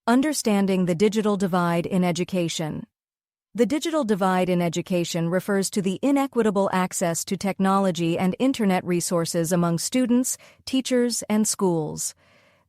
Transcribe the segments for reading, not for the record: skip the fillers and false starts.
Understanding the digital divide in education. The digital divide in education refers to the inequitable access to technology and internet resources among students, teachers, and schools.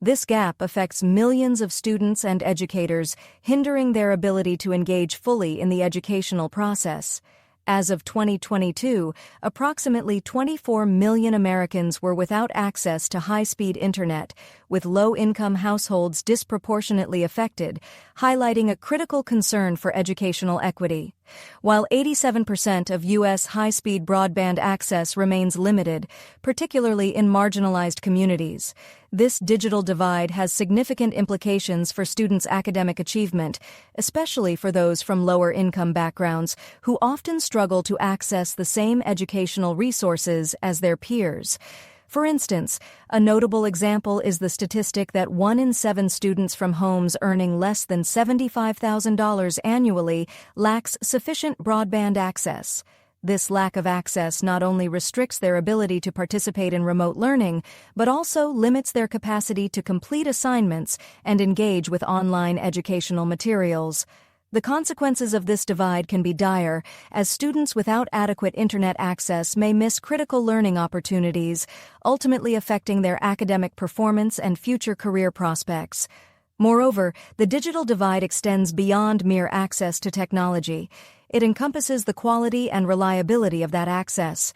This gap affects millions of students and educators, hindering their ability to engage fully in the educational process. As of 2022, approximately 24 million Americans were without access to high-speed internet, with low-income households disproportionately affected, highlighting a critical concern for educational equity. While 87% of U.S. high-speed broadband access remains limited, particularly in marginalized communities, this digital divide has significant implications for students' academic achievement, especially for those from lower-income backgrounds who often struggle to access the same educational resources as their peers. For instance, a notable example is the statistic that 1 in 7 students from homes earning less than $75,000 annually lacks sufficient broadband access. This lack of access not only restricts their ability to participate in remote learning, but also limits their capacity to complete assignments and engage with online educational materials. The consequences of this divide can be dire, as students without adequate internet access may miss critical learning opportunities, ultimately affecting their academic performance and future career prospects. Moreover, the digital divide extends beyond mere access to technology. It encompasses the quality and reliability of that access.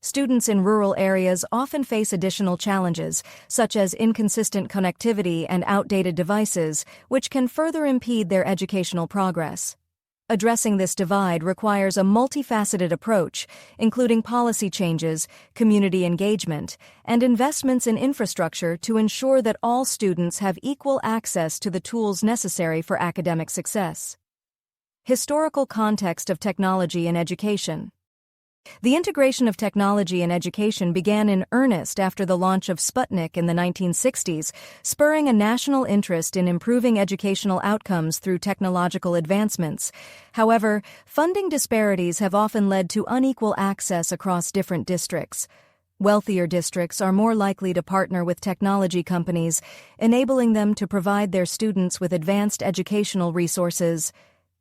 Students in rural areas often face additional challenges, such as inconsistent connectivity and outdated devices, which can further impede their educational progress. Addressing this divide requires a multifaceted approach, including policy changes, community engagement, and investments in infrastructure to ensure that all students have equal access to the tools necessary for academic success. Historical context of technology in education. The integration of technology in education began in earnest after the launch of Sputnik in the 1960s, spurring a national interest in improving educational outcomes through technological advancements. However, funding disparities have often led to unequal access across different districts. Wealthier districts are more likely to partner with technology companies, enabling them to provide their students with advanced educational resources.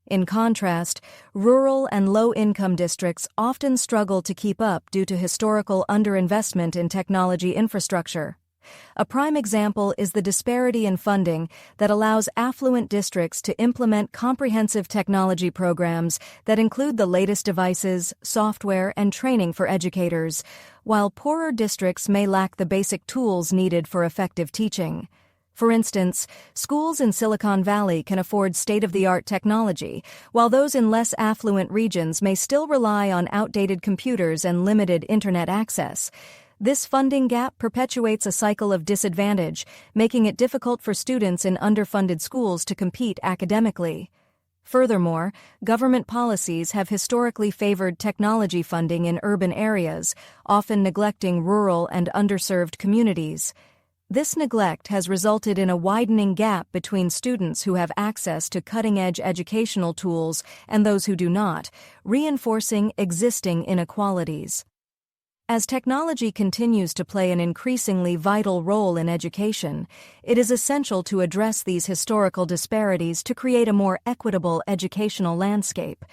In contrast, rural and low-income districts often struggle to keep up due to historical underinvestment in technology infrastructure. A prime example is the disparity in funding that allows affluent districts to implement comprehensive technology programs that include the latest devices, software, and training for educators, while poorer districts may lack the basic tools needed for effective teaching. For instance, schools in Silicon Valley can afford state-of-the-art technology, while those in less affluent regions may still rely on outdated computers and limited internet access. This funding gap perpetuates a cycle of disadvantage, making it difficult for students in underfunded schools to compete academically. Furthermore, government policies have historically favored technology funding in urban areas, often neglecting rural and underserved communities. This neglect has resulted in a widening gap between students who have access to cutting-edge educational tools and those who do not, reinforcing existing inequalities. As technology continues to play an increasingly vital role in education, it is essential to address these historical disparities to create a more equitable educational landscape.